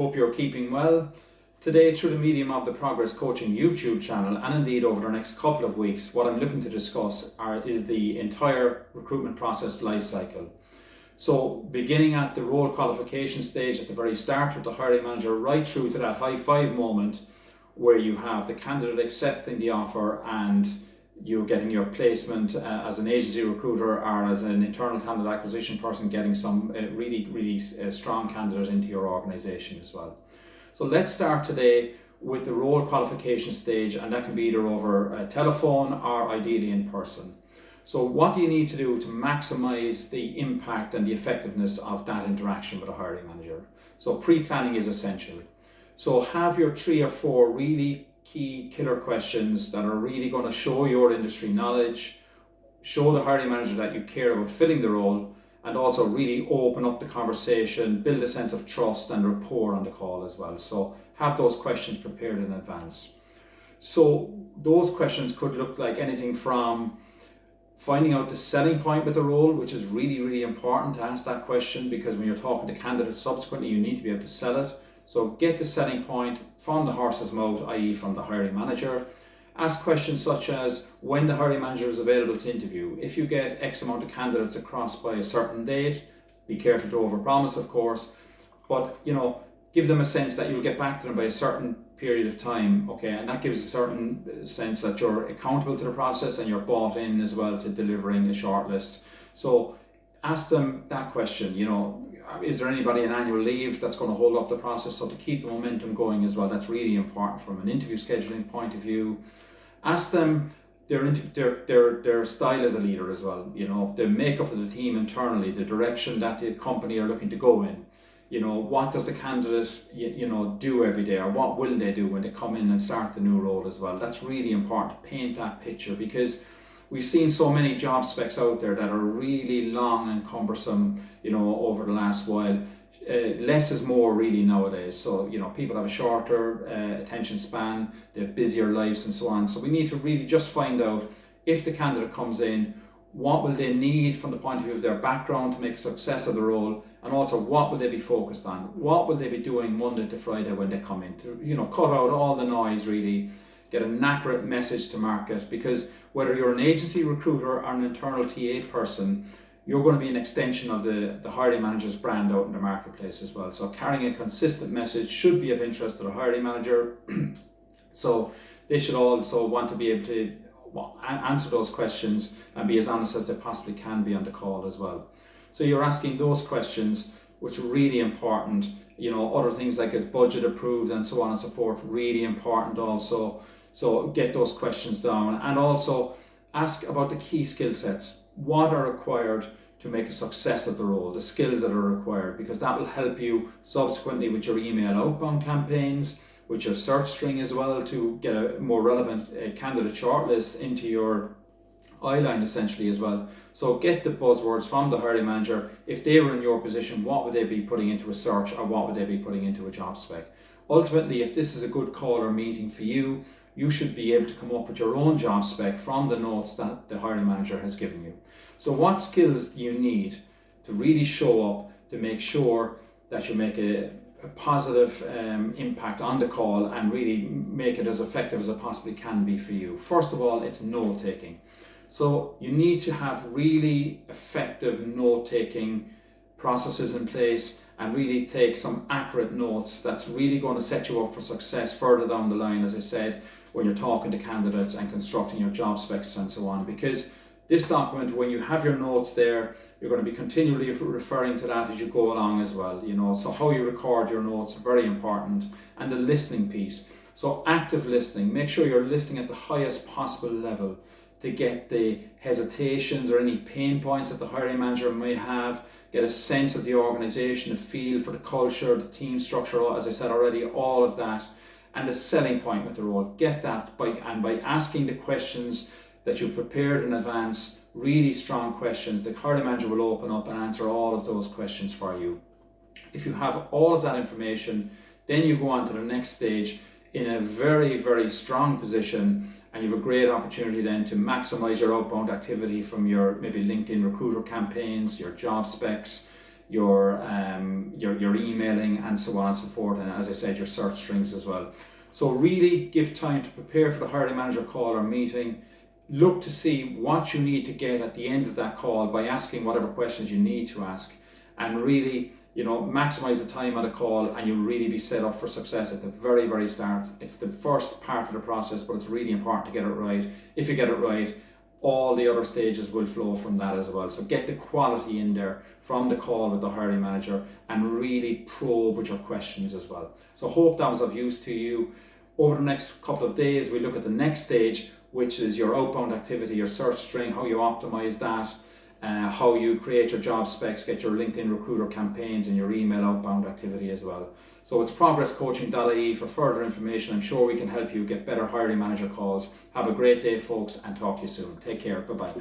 Hope you're keeping well. Today, through the medium of the Progress Coaching YouTube channel, and indeed over the next couple of weeks, what I'm looking to discuss is the entire recruitment process life cycle. So beginning at the role qualification stage at the very start with the hiring manager, right through to that high five moment where you have the candidate accepting the offer and you're getting your placement as an agency recruiter or as an internal talent acquisition person, getting some really strong candidate into your organization as well. So let's start today with the role qualification stage, and that can be either over a telephone or ideally in person. So what do you need to do to maximize the impact and the effectiveness of that interaction with a hiring manager? So pre-planning is essential. So have your 3 or 4 really key killer questions that are really going to show your industry knowledge, show the hiring manager that you care about filling the role, and also really open up the conversation, build a sense of trust and rapport on the call as well. So have those questions prepared in advance. So those questions could look like anything from finding out the selling point with the role, which is really important to ask that question, because when you're talking to candidates subsequently, you need to be able to sell it. So get the selling point from the horse's mouth, i.e. from the hiring manager. Ask questions such as when the hiring manager is available to interview. If you get X amount of candidates across by a certain date, be careful to overpromise, of course, but give them a sense that you'll get back to them by a certain period of time, okay, and that gives a certain sense that you're accountable to the process and you're bought in as well to delivering a shortlist. So ask them that question, is there anybody on annual leave that's going to hold up the process? So to keep the momentum going as well, that's really important from an interview scheduling point of view. Ask them their style as a leader as well, the makeup of the team internally, the direction that the company are looking to go in. What does the candidate, do every day, or what will they do when they come in and start the new role as well? That's really important to paint that picture, because we've seen so many job specs out there that are really long and cumbersome, over the last while. Less is more really nowadays. So, people have a shorter attention span, they have busier lives and so on. So we need to really just find out, if the candidate comes in, what will they need from the point of view of their background to make a success of the role, and also what will they be focused on? What will they be doing Monday to Friday when they come in? To cut out all the noise, really get an accurate message to market, because whether you're an agency recruiter or an internal TA person, you're going to be an extension of the hiring manager's brand out in the marketplace as well. So carrying a consistent message should be of interest to the hiring manager. So they should also want to be able to answer those questions and be as honest as they possibly can be on the call as well. So you're asking those questions, which are really important. Other things like is budget approved and so on and so forth, really important also. So get those questions down, and also ask about the key skill sets. What are required to make a success of the role, the skills that are required, because that will help you subsequently with your email outbound campaigns, with your search string as well, to get a more relevant candidate shortlist into your eyeline essentially as well. So get the buzzwords from the hiring manager. If they were in your position, what would they be putting into a search, or what would they be putting into a job spec? Ultimately, if this is a good call or meeting for you, you should be able to come up with your own job spec from the notes that the hiring manager has given you. So what skills do you need to really show up to make sure that you make a positive impact on the call and really make it as effective as it possibly can be for you? First of all, it's note taking. So you need to have really effective note taking processes in place and really take some accurate notes. That's really going to set you up for success further down the line, as I said, when you're talking to candidates and constructing your job specs and so on. Because this document, when you have your notes there, you're going to be continually referring to that as you go along as well. So how you record your notes are very important, and the listening piece. So active listening, make sure you're listening at the highest possible level to get the hesitations or any pain points that the hiring manager may have, get a sense of the organization, a feel for the culture, the team structure, as I said already, all of that, and the selling point with the role. Get that by asking the questions that you prepared in advance, really strong questions. The hiring manager will open up and answer all of those questions for you. If you have all of that information, then you go on to the next stage in a very strong position, and you have a great opportunity then to maximize your outbound activity from your maybe LinkedIn recruiter campaigns, your job specs, your emailing, and so on and so forth, and as I said, your search strings as well. So really give time to prepare for the hiring manager call or meeting. Look to see what you need to get at the end of that call by asking whatever questions you need to ask, and really, maximize the time of the call, and you'll really be set up for success at the very, very start. It's the first part of the process, but it's really important to get it right. If you get it right, all the other stages will flow from that as well. So get the quality in there from the call with the hiring manager, and really probe with your questions as well. So hope that was of use to you. Over the next couple of days, we look at the next stage, which is your outbound activity, your search string, how you optimize that, how you create your job specs, get your LinkedIn recruiter campaigns, and your email outbound activity as well. So it's progresscoaching.ie for further information. I'm sure we can help you get better hiring manager calls. Have a great day, folks, and talk to you soon. Take care. Bye-bye.